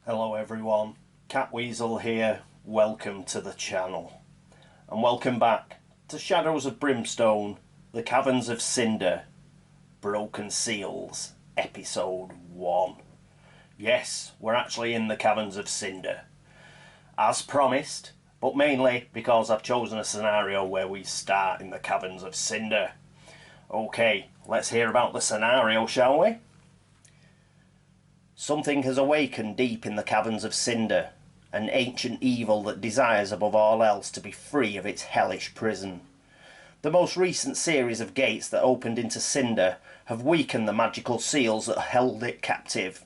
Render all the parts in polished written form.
Hello everyone, Catweazle here, welcome to the channel. And welcome back to Shadows of Brimstone, the Caverns of Cinder, Broken Seals, Episode 1. Yes, we're actually in the Caverns of Cinder, as promised, but mainly because I've chosen a scenario where we start in the Caverns of Cinder. Okay, let's hear about the scenario, shall we? Something has awakened deep in the Caverns of Cinder, an ancient evil that desires above all else to be free of its hellish prison. The most recent series of gates that opened into Cinder have weakened the magical seals that held it captive.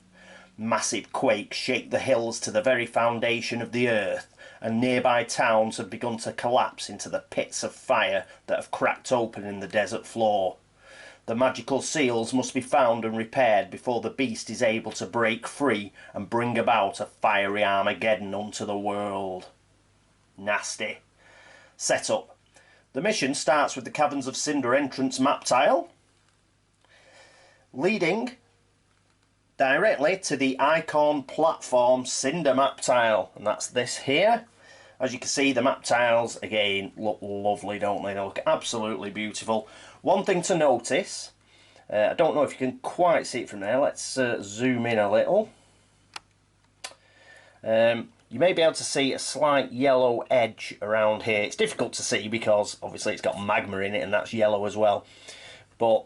Massive quakes shake the hills to the very foundation of the earth, and nearby towns have begun to collapse into the pits of fire that have cracked open in the desert floor. The magical seals must be found and repaired before the beast is able to break free and bring about a fiery Armageddon unto the world. Nasty. Setup. The mission starts with the Caverns of Cinder entrance map tile, leading directly to the icon platform Cinder map tile, and that's this here. As you can see, the map tiles again look lovely, don't they? They look absolutely beautiful. One thing to notice, I don't know if you can quite see it from there, let's zoom in a little. You may be able to see a slight yellow edge around here. It's difficult to see because obviously it's got magma in it and that's yellow as well. But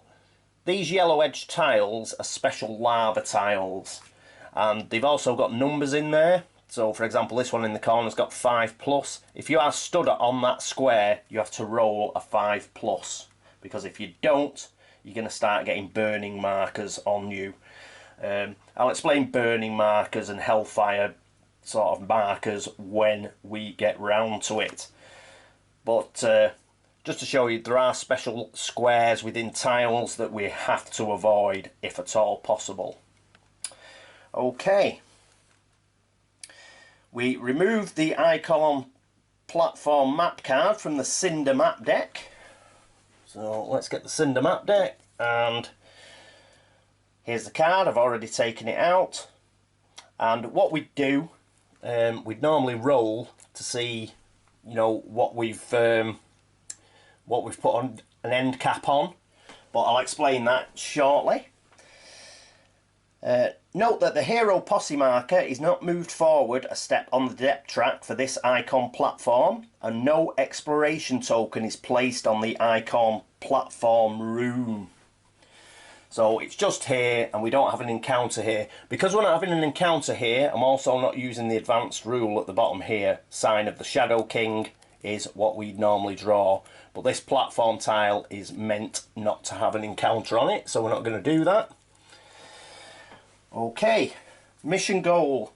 these yellow edge tiles are special lava tiles, and they've also got numbers in there. So for example, this one in the corner's got 5+. If you are stood on that square, you have to roll a 5+, because if you don't, you're going to start getting burning markers on you. I'll explain burning markers and hellfire sort of markers when we get round to it. But just to show you, there are special squares within tiles that we have to avoid if at all possible. Okay. We removed the icon platform map card from the Cinder map deck. So let's get the Cinder map deck, and here's the card. I've already taken it out. And what we'd do, we'd normally roll to see, you know, what we've put on an end cap on, but I'll explain that shortly. Note that the hero posse marker is not moved forward a step on the depth track for this icon platform, and no exploration token is placed on the icon platform room. So it's just here, and we don't have an encounter here. Because we're not having an encounter here, I'm also not using the advanced rule at the bottom here. Sign of the Shadow King is what we'd normally draw, but this platform tile is meant not to have an encounter on it, so we're not going to do that. Okay, mission goal.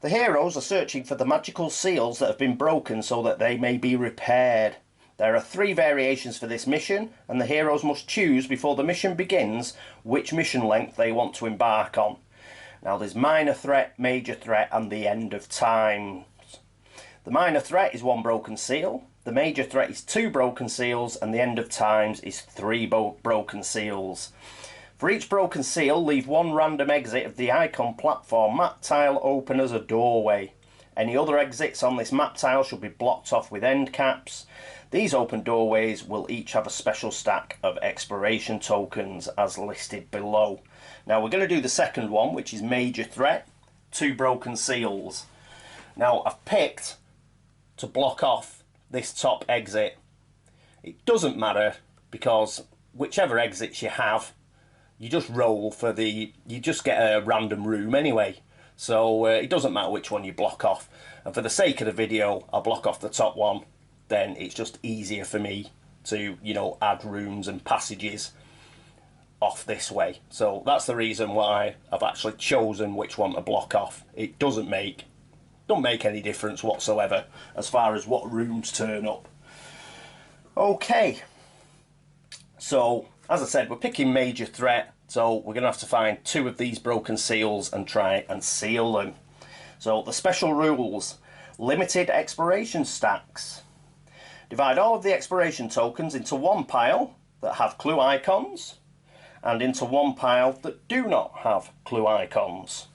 The heroes are searching for the magical seals that have been broken so that they may be repaired. There are 3 variations for this mission, and the heroes must choose before the mission begins which mission length they want to embark on. Now there's minor threat, major threat, and the end of times. The minor threat is 1 broken seal, the major threat is 2 broken seals, and the end of times is 3 broken seals. For each broken seal, leave 1 random exit of the icon platform map tile open as a doorway. Any other exits on this map tile should be blocked off with end caps. These open doorways will each have a special stack of exploration tokens as listed below. Now we're going to do the second one, which is major threat, 2 broken seals. Now I've picked to block off this top exit. It doesn't matter, because whichever exits you have, you just roll for you just get a random room anyway, so it doesn't matter which one you block off. And for the sake of the video, I'll block off the top one, then it's just easier for me to, you know, add rooms and passages off this way. So that's the reason why I've actually chosen which one to block off. It don't make any difference whatsoever as far as what rooms turn up. Okay, so as I said, we're picking major threat, so we're going to have to find 2 of these broken seals and try and seal them. So the special rules: limited exploration stacks. Divide all of the exploration tokens into 1 pile that have clue icons, and into one pile that do not have clue icons.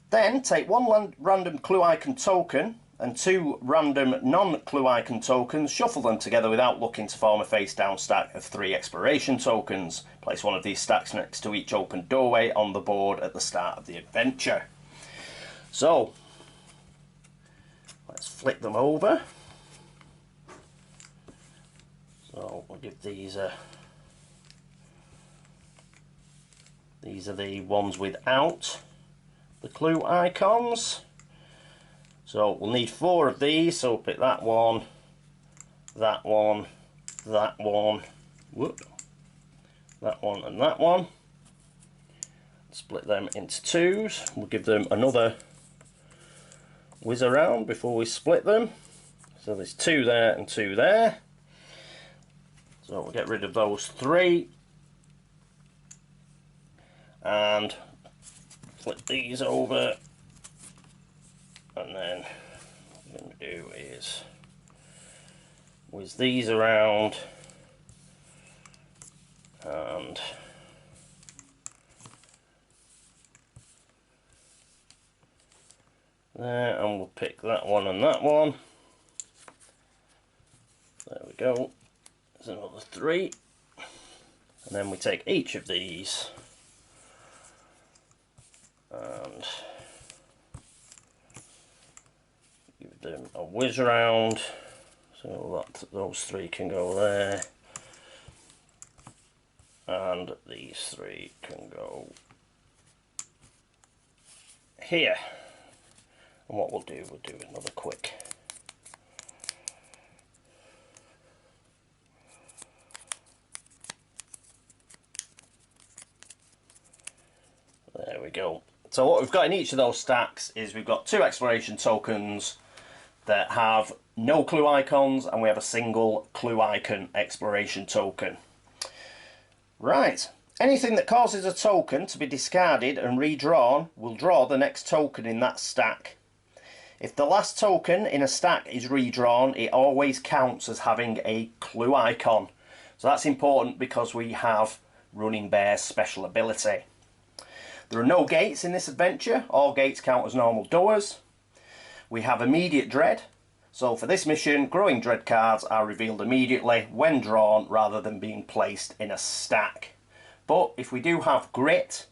Then take one random clue icon token and two random non-clue icon tokens, shuffle them together without looking to form a face down stack of 3 exploration tokens. Place one of these stacks next to each open doorway on the board at the start of the adventure. So let's flip them over. So we'll give these are the ones without the clue icons. So we'll need 4 of these, so we'll pick that one, that one, that one, whoop, that one and that one. Split them into 2s. We'll give them another whiz around before we split them. So there's 2 there and 2 there. So we'll get rid of those 3 and flip these over, and then what I'm going to do is whiz these around and there, and we'll pick that one and that one. There we go. There's another 3, and then we take each of these and give them a whiz around, so that those 3 can go there, and these 3 can go here. And what we'll do another quick there we go. So what we've got in each of those stacks is we've got 2 exploration tokens that have no clue icons, and we have a single clue icon exploration token. Right, anything that causes a token to be discarded and redrawn will draw the next token in that stack. If the last token in a stack is redrawn, it always counts as having a clue icon. So that's important because we have Running Bear's special ability. There are no gates in this adventure. All gates count as normal doors. We have immediate dread. So for this mission, growing dread cards are revealed immediately when drawn rather than being placed in a stack. But if we do have grit,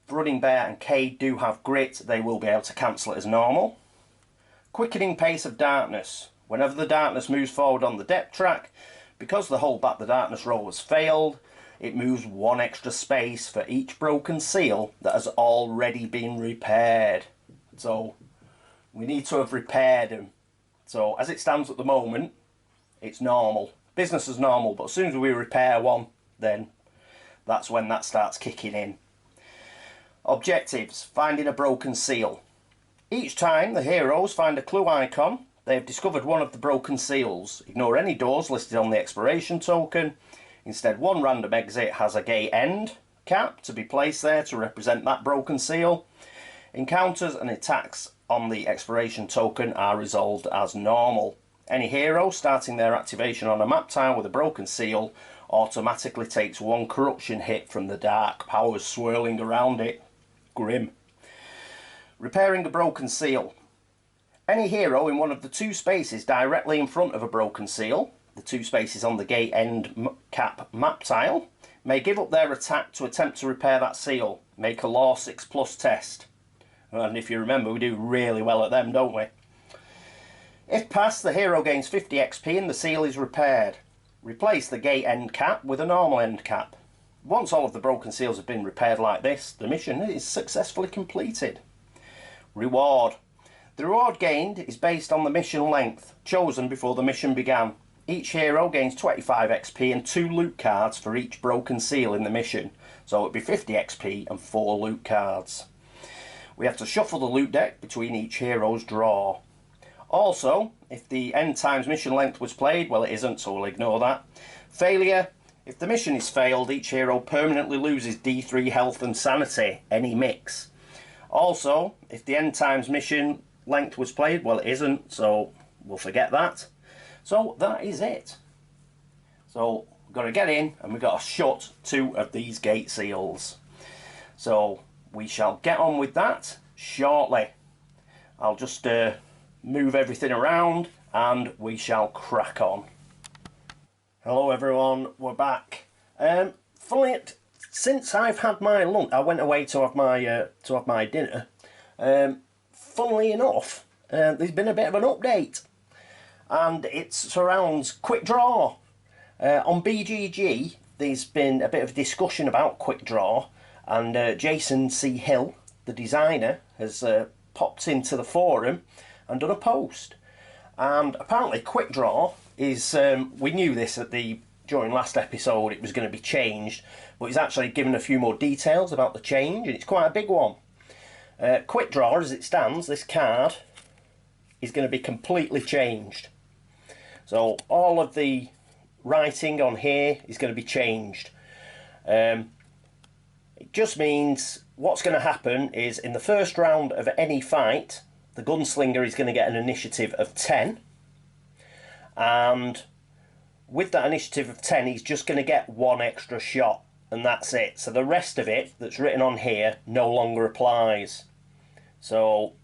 Running Bear and Cade do have grit, they will be able to cancel it as normal. Quickening pace of darkness. Whenever the darkness moves forward on the depth track, because the hold back the darkness roll has failed, it moves 1 extra space for each broken seal that has already been repaired. So we need to have repaired them. So as it stands at the moment, it's normal. Business as normal, but as soon as we repair one, then that's when that starts kicking in. Objectives: finding a broken seal. Each time the heroes find a clue icon, they have discovered one of the broken seals. Ignore any doors listed on the exploration token. Instead, one random exit has a gate end cap to be placed there to represent that broken seal. Encounters and attacks on the exploration token are resolved as normal. Any hero starting their activation on a map tile with a broken seal automatically takes 1 corruption hit from the dark powers swirling around it. Grim. Repairing a broken seal. Any hero in one of the 2 spaces directly in front of a broken seal, the 2 spaces on the gate end cap map tile, may give up their attack to attempt to repair that seal. Make a law 6+ test. And if you remember, we do really well at them, don't we? If passed, the hero gains 50 XP and the seal is repaired. Replace the gate end cap with a normal end cap. Once all of the broken seals have been repaired like this, the mission is successfully completed. Reward. The reward gained is based on the mission length, chosen before the mission began. Each hero gains 25 XP and 2 loot cards for each broken seal in the mission, so it would be 50 XP and 4 loot cards. We have to shuffle the loot deck between each hero's draw. Also, if the end times mission length was played, well, it isn't, so we'll ignore that. Failure. If the mission is failed, each hero permanently loses D3 health and sanity, any mix. Also, if the end times mission length was played, well, it isn't, so we'll forget that. So that is it. So we've got to get in and we've got to shut 2 of these gate seals. So we shall get on with that. shortly. I'll just move everything around and we shall crack on. Hello everyone, we're back. Since I've had my lunch, I went away to have my dinner. Funnily enough, there's been a bit of an update, and it surrounds quick draw. On BGG, there's been a bit of discussion about quick draw, and Jason C. Hill, the designer, has popped into the forum and done a post. And apparently quick draw is, we knew this during last episode, it was going to be changed, but he's actually given a few more details about the change, and it's quite a big one. Quick draw, as it stands, this card is going to be completely changed. So all of the writing on here is going to be changed. It just means what's going to happen is in the first round of any fight, the gunslinger is going to get an initiative of 10, and with that initiative of 10 he's just going to get one extra shot, and that's it. So the rest of it that's written on here no longer applies. So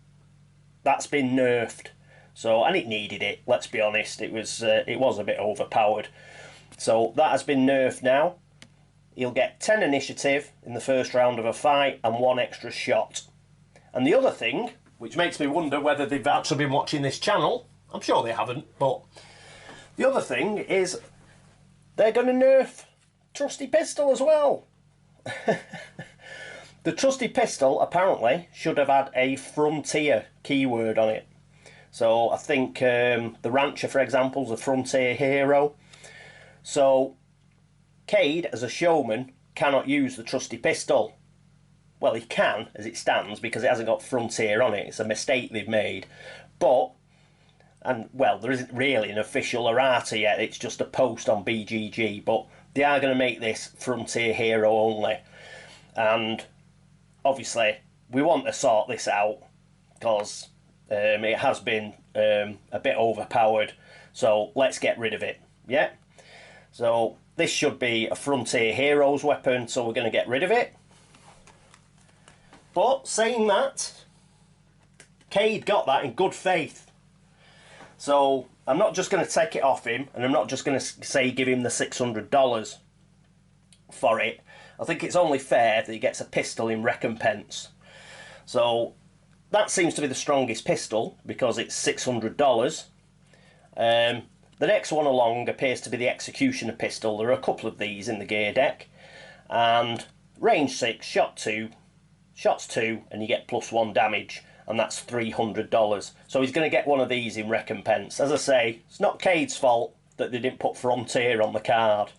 that's been nerfed. So, and it needed it, let's be honest, it was a bit overpowered. So that has been nerfed now. He'll get 10 initiative in the first round of a fight and one extra shot. And the other thing, which makes me wonder whether they've actually been watching this channel, I'm sure they haven't, but the other thing is they're going to nerf Trusty Pistol as well. The Trusty Pistol apparently should have had a Frontier keyword on it. So I think the Rancher, for example, is a Frontier hero. So Cade, as a showman, cannot use the Trusty Pistol. Well, he can, as it stands, because it hasn't got Frontier on it. It's a mistake they've made. But, and well, there isn't really an official errata yet. It's just a post on BGG. But they are going to make this Frontier hero only. And obviously, we want to sort this out, because it has been a bit overpowered. So let's get rid of it. Yeah? So this should be a Frontier hero's weapon, so we're going to get rid of it. But saying that, Cade got that in good faith. So I'm not just going to take it off him, and I'm not just going to say give him the $600 for it. I think it's only fair that he gets a pistol in recompense. So that seems to be the strongest pistol because it's $600. The next one along appears to be the Executioner pistol. There are a couple of these in the gear deck. And range 6, shot 2, shots 2, and you get +1 damage. And that's $300. So he's going to get one of these in recompense. As I say, it's not Cade's fault that they didn't put Frontier on the card.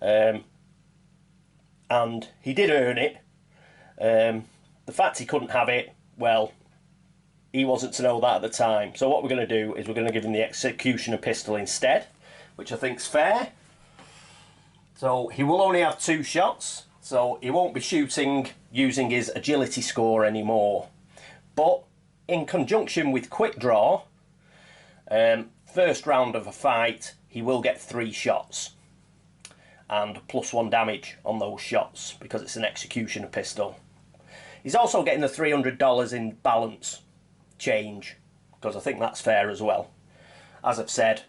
And he did earn it. The fact he couldn't have it, well, he wasn't to know that at the time. So what we're going to do is we're going to give him the Executioner pistol instead, which I think's fair. So he will only have 2 shots, so he won't be shooting using his agility score anymore. But in conjunction with quick draw, first round of a fight, he will get 3 shots and +1 damage on those shots because it's an Executioner pistol. He's also getting the $300 in balance change, because I think that's fair as well. As I've said,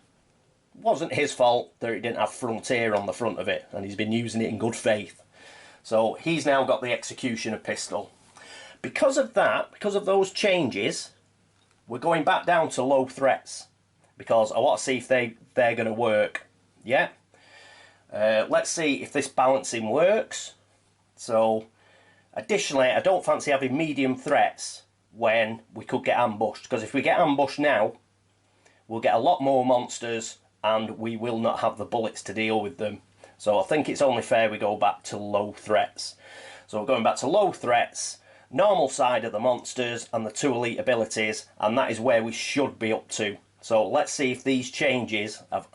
it wasn't his fault that it didn't have Frontier on the front of it, and he's been using it in good faith. So he's now got the Executioner pistol. Because of that, because of those changes, we're going back down to low threats, because I want to see if they're going to work. Yeah? Let's see if this balancing works. So additionally, I don't fancy having medium threats when we could get ambushed, because if we get ambushed now, we'll get a lot more monsters and we will not have the bullets to deal with them. So I think it's only fair we go back to low threats. So we're going back to low threats, normal side of the monsters and the 2 elite abilities, and that is where we should be up to. So let's see if these changes have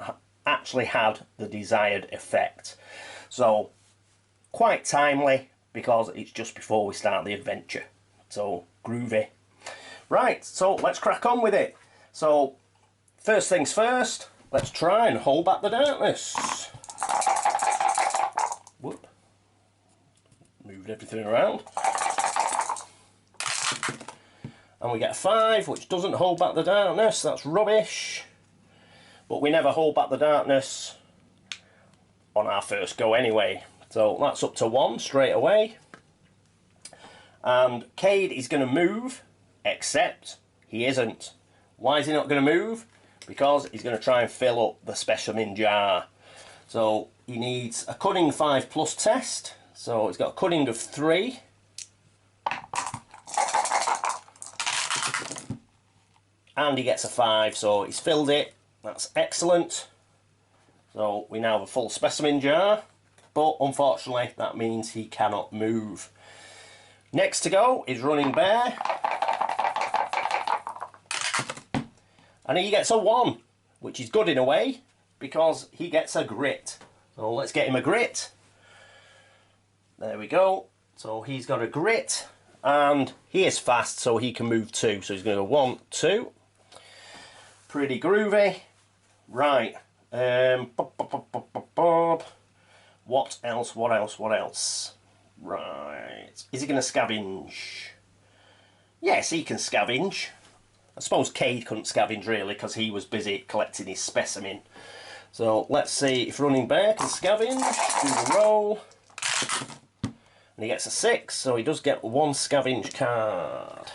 actually had the desired effect. So quite timely, because it's just before we start the adventure. So groovy. Right, so let's crack on with it. So first things first, let's try and hold back the darkness. Whoop. Moved everything around. And we get a 5, which doesn't hold back the darkness. That's rubbish. But we never hold back the darkness on our first go anyway. So that's up to 1 straight away. And Cade is going to move, except he isn't. Why is he not going to move? Because he's going to try and fill up the specimen jar. So he needs a cunning 5+ test. So he's got a cunning of 3. And he gets a 5, so he's filled it. That's excellent. So we now have a full specimen jar, but unfortunately that means he cannot move. Next to go is Running Bear. And he gets a 1, which is good in a way, because he gets a grit. So let's get him a grit. There we go. So he's got a grit, and he is fast, so he can move 2. So he's going to go 1, 2. Pretty groovy. Right. What else? What else? What else? Right. Is he going to scavenge? Yes, he can scavenge. I suppose Cade couldn't scavenge really because he was busy collecting his specimen. So let's see if Running Bear can scavenge. Do the roll. And he gets a 6, so he does get 1 scavenge card.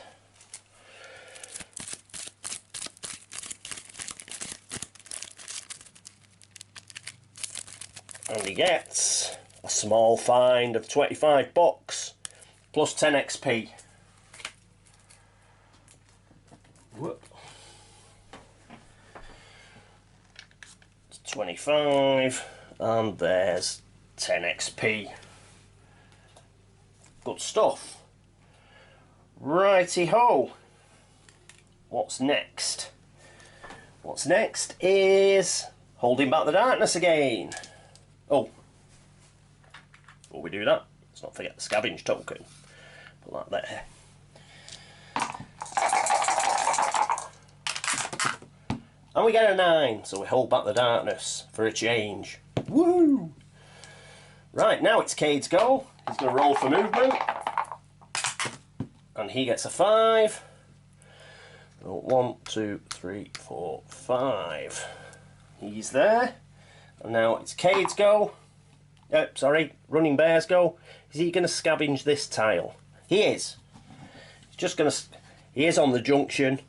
And he gets a small find of 25 bucks plus 10 XP. Whoop. 25, and there's 10 XP. Good stuff. Righty ho. What's next? What's next is holding back the darkness again. Oh, before we do that, let's not forget the scavenge token. Put that there. And we get a 9, so we hold back the darkness for a change. Woo! Right, now it's Cade's go. He's going to roll for movement. And he gets a 5. So 1, 2, 3, 4, 5. He's there. And now it's Cade's go. Sorry, Running Bear's go. Is he going to scavenge this tile? He is. He's just going to... He is on the junction.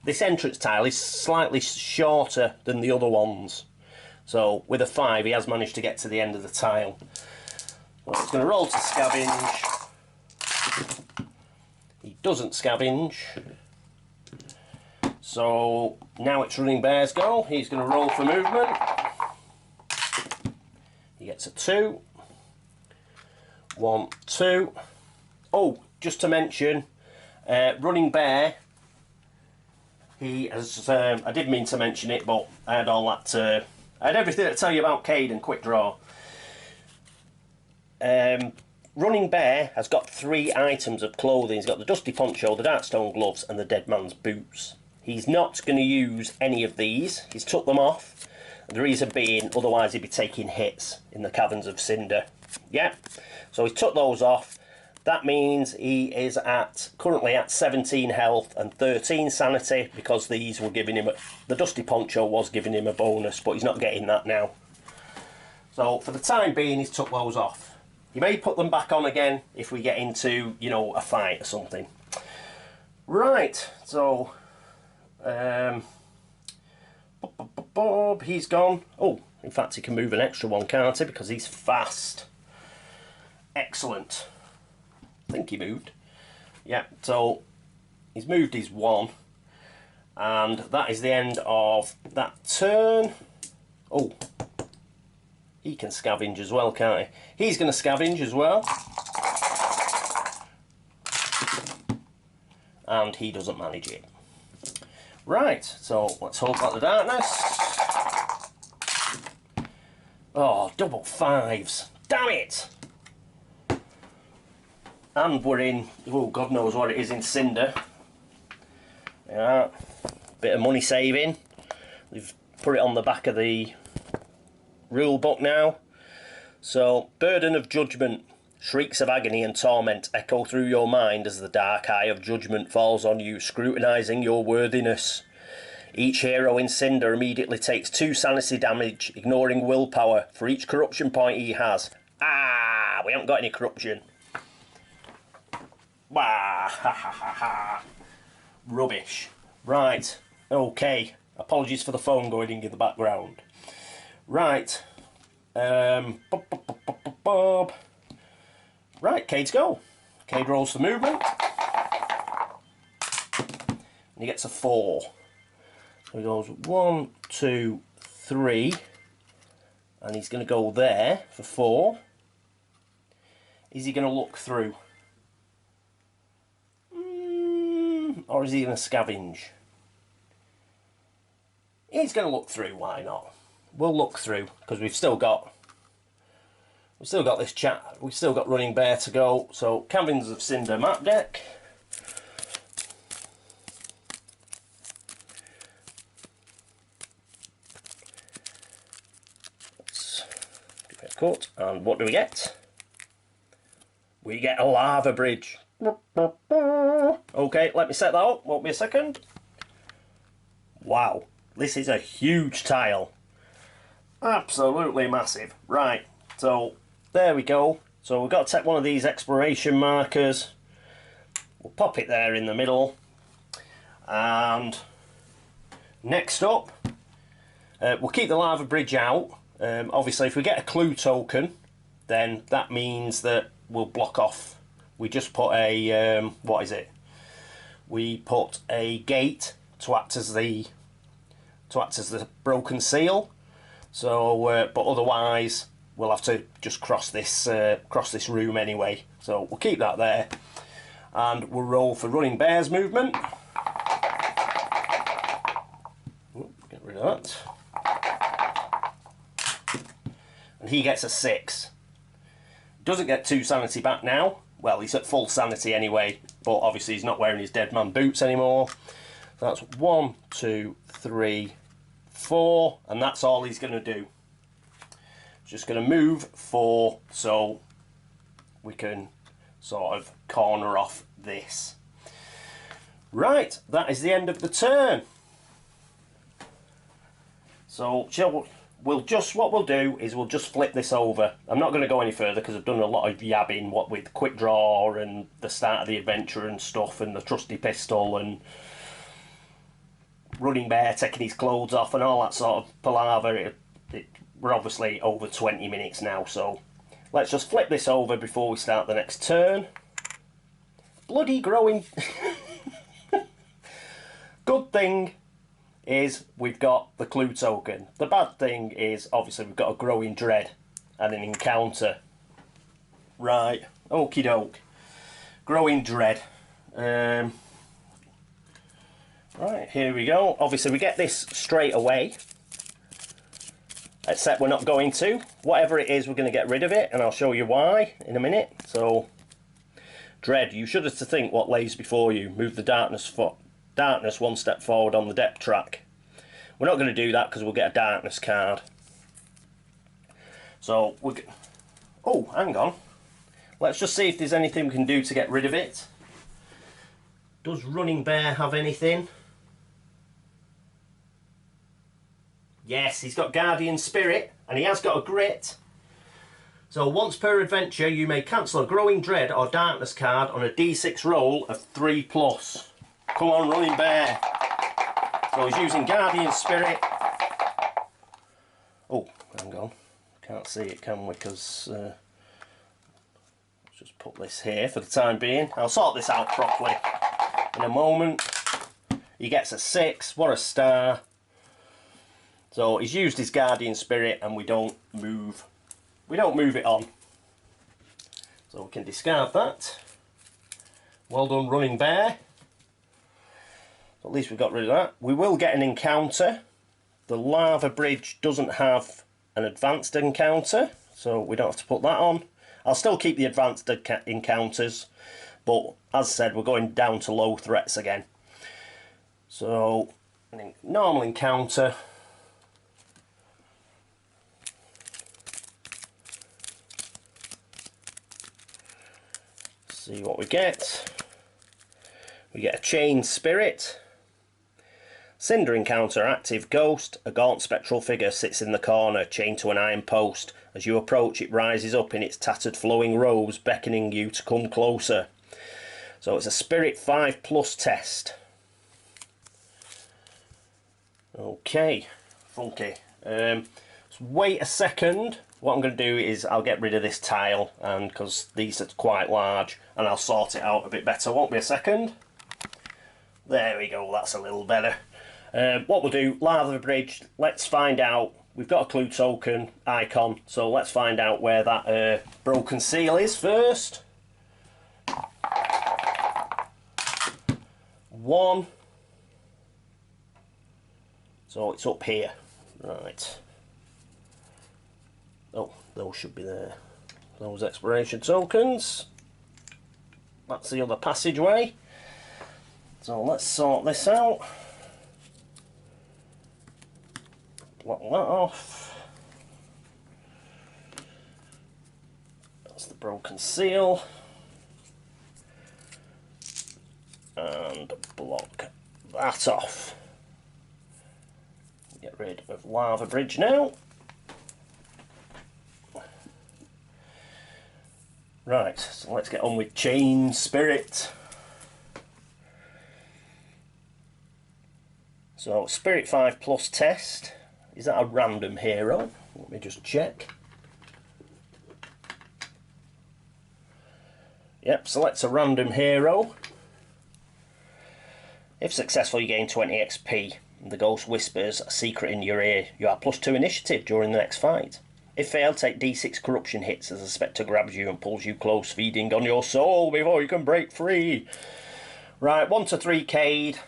This entrance tile is slightly shorter than the other ones. So with a 5 he has managed to get to the end of the tile. So he's going to roll to scavenge. He doesn't scavenge. So now it's Running Bear's go. He's going to roll for movement. He gets a 2. 1, 2. Oh, just to mention, Running Bear, he has, I did mean to mention it, but I had all that, I had everything to tell you about Cade and Quick Draw. Running Bear has got 3 items of clothing. He's got the dusty poncho, the darkstone gloves, and the dead man's boots. He's not going to use any of these. He's took them off. The reason being, otherwise he'd be taking hits in the caverns of Cinder. Yeah, so he took those off. That means he is currently at 17 health and 13 sanity, because these were giving him the dusty poncho was giving him a bonus, but he's not getting that now. So for the time being, he's took those off. He may put them back on again if we get into, you know, a fight or something. Right, so Bob, he's gone. Oh, in fact he can move an extra 1, can't he, because he's fast. Excellent. I think he moved. Yeah, so he's moved his 1, and that is the end of that turn. Oh, he can scavenge as well, can't he? He's going to scavenge as well. And he doesn't manage it. Right, so let's hold back the darkness. Oh, double 5s. Damn it! And we're in, oh, God knows what it is in Cinder. Yeah, bit of money saving. We've put it on the back of the rule book now. So, Burden of Judgment. Shrieks of agony and torment echo through your mind as the dark eye of judgment falls on you, scrutinising your worthiness. Each hero in Cinder immediately takes 2 sanity damage, ignoring willpower, for each corruption point he has. Ah, we haven't got any corruption. Wah, ha ha ha ha. Rubbish. Right, okay. Apologies for the phone going in the background. Right. Right, Cade's go. Cade rolls for movement. And he gets a 4. So he goes 1, 2, 3. And he's going to go there for 4. Is he going to look through? Or is he going to scavenge? He's going to look through, why not? We'll look through, because we've still got this chat. We've still got Running Bear to go. So, Caverns of Cinder map deck. Let's give it a cut. And what do we get? We get a lava bridge. Okay, let me set that up. Won't be a second. Wow, this is a huge tile. Absolutely massive. Right, so there we go. So we've got to take one of these exploration markers. We'll pop it there in the middle. And next up, we'll keep the lava bridge out. Obviously, if we get a clue token, then that means that we'll block off. We just put a, what is it? We put a gate to act as the broken seal. So, but otherwise, we'll have to just cross this room anyway. So we'll keep that there, and we'll roll for Running Bear's movement. Get rid of that. And he gets a 6. Doesn't get 2 sanity back now. Well, he's at full sanity anyway, but obviously he's not wearing his dead man boots anymore. So that's 1, 2, 3, 4, and that's all he's going to do. Just going to move 4 so we can sort of corner off this. Right, that is the end of the turn. So what we'll do is we'll just flip this over. I'm not going to go any further because I've done a lot of yabbing, what with quick draw and the start of the adventure and stuff, and the trusty pistol and Running Bear taking his clothes off and all that sort of palaver. We're obviously over 20 minutes now, so let's just flip this over before we start the next turn. Bloody growing. Good thing is we've got the clue token. The bad thing is obviously we've got a growing dread and an encounter. Right, okie doke. Growing dread. Right, here we go. Obviously we get this straight away, except we're not going to. Whatever it is, we're going to get rid of it, and I'll show you why in a minute. So, dread, you shudder to think what lays before you. Move the darkness 1 step forward on the depth track. We're not going to do that because we'll get a darkness card. So oh, hang on. Let's just see if there's anything we can do to get rid of it. Does Running Bear have anything? Yes, he's got Guardian Spirit, and he has got a Grit. So once per adventure, you may cancel a Growing Dread or Darkness card on a D6 roll of 3+. Come on, Running Bear. So he's using Guardian Spirit. Oh, hang on. Can't see it, can we? Because let's just put this here for the time being. I'll sort this out properly in a moment. He gets a 6. What a star. So he's used his Guardian Spirit, and we don't move it on. So we can discard that. Well done, Running Bear. So at least we got rid of that. We will get an encounter. The lava bridge doesn't have an advanced encounter, so we don't have to put that on. I'll still keep the advanced encounters, but as I said, we're going down to low threats again. So, normal encounter. See what we get. We get a chain spirit, cinder encounter, active ghost. A gaunt spectral figure sits in the corner, chained to an iron post. As you approach, it rises up in its tattered flowing robes, beckoning you to come closer. So it's a spirit 5+ test. Okay, funky. Let's wait a second. What I'm going to do is I'll get rid of this tile, and because these are quite large, and I'll sort it out a bit better. Won't be a second. There we go, that's a little better. What we'll do, lava bridge, let's find out. We've got a clue token icon, so let's find out where that broken seal is first. 1. So it's up here. Right. Oh, those should be there. Those exploration tokens. That's the other passageway. So let's sort this out. Block that off. That's the broken seal. And block that off. Get rid of lava bridge now. Right, so let's get on with chain spirit. So spirit 5+ test. Is that a random hero? Let me just check. Yep, select a random hero. If successful, you gain 20 XP. The ghost whispers a secret in your ear. You are +2 initiative during the next fight. If failed, take D6 corruption hits as the spectre grabs you and pulls you close, feeding on your soul before you can break free. Right, 1 to 3 Cade.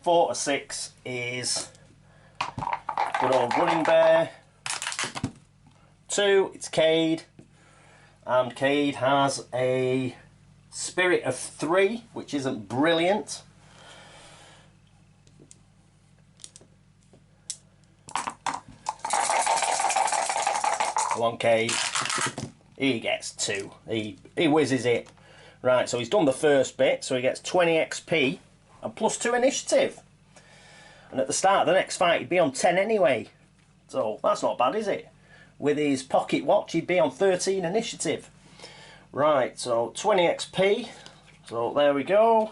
4 to 6 is good old running bear. 2, it's Cade. And Cade has a spirit of 3, which isn't brilliant. Come on, Cade. He gets 2. He whizzes it. Right, so he's done the first bit, so he gets 20 XP and +2 initiative. And at the start of the next fight, he'd be on 10 anyway. So that's not bad, is it? With his pocket watch, he'd be on 13 initiative. Right, so 20 XP. So there we go.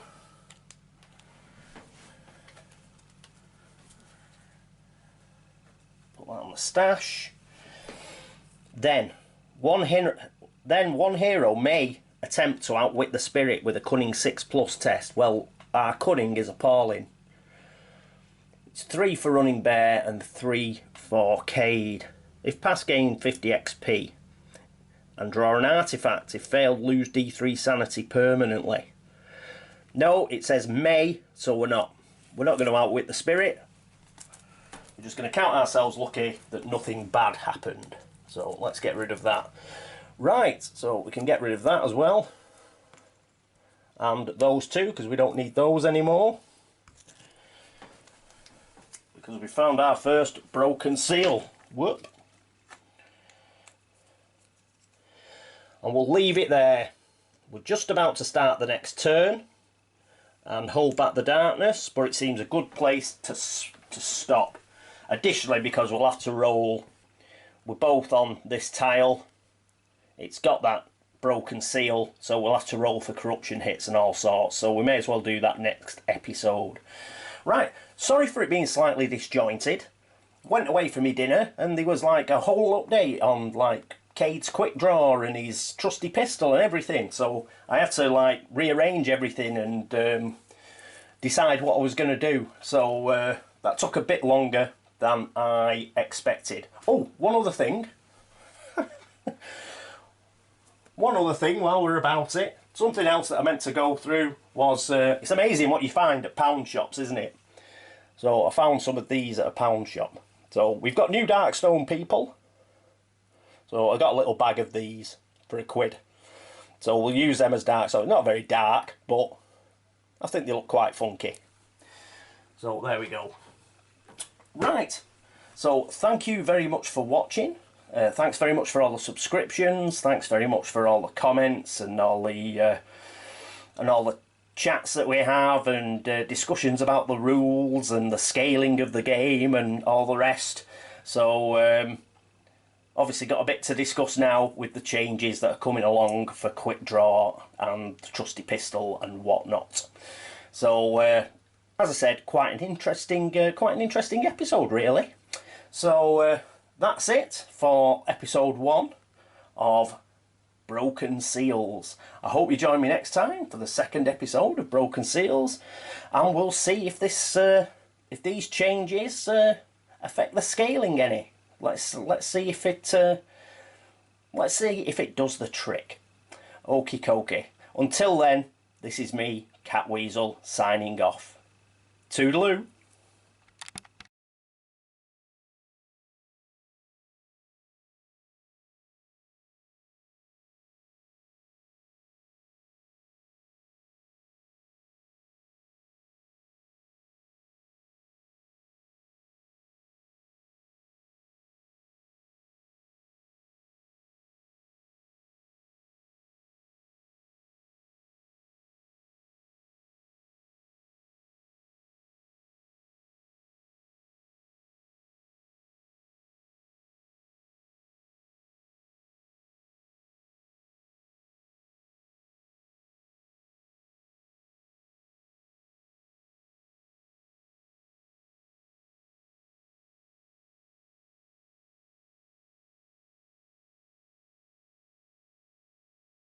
Put that on the stash. Then one hero may attempt to outwit the spirit with a cunning 6+ test. Well, our cunning is appalling. It's 3 for running bear and 3 for Cade. If passed, gain 50 XP and draw an artifact. If failed, lose D3 sanity permanently. No, it says may, so we're not going to outwit the spirit. We're just going to count ourselves lucky that nothing bad happened. So let's get rid of that. Right, so we can get rid of that as well. And those 2, because we don't need those anymore. Because we found our first broken seal. Whoop. And we'll leave it there. We're just about to start the next turn and hold back the darkness, but it seems a good place to stop. Additionally, because we'll have to roll. We're both on this tile. It's got that broken seal, so we'll have to roll for corruption hits and all sorts. So we may as well do that next episode. Right, sorry for it being slightly disjointed. Went away for me dinner, and there was like a whole update on like Cade's quick draw and his trusty pistol and everything. So I had to like rearrange everything and decide what I was going to do. So that took a bit longer than I expected. Oh, one other thing. One other thing while we're about it. Something else that I meant to go through was, it's amazing what you find at pound shops, isn't it? So I found some of these at a pound shop. So we've got new Darkstone people. So I got a little bag of these for £1. So we'll use them as Darkstone. Not very dark, but I think they look quite funky. So there we go. Right, so thank you very much for watching. Thanks very much for all the subscriptions. Thanks very much for all the comments and all the and all the chats that we have, and discussions about the rules and the scaling of the game and all the rest. So obviously got a bit to discuss now with the changes that are coming along for quick draw and trusty pistol and whatnot. So as I said, quite an interesting episode really. So that's it for episode 1 of Broken Seals. I hope you join me next time for the second episode of Broken Seals, and we'll see if these changes affect the scaling any. Let's see if it does the trick. Okie dokie. Until then, this is me, Catweazle, signing off. Toodaloo.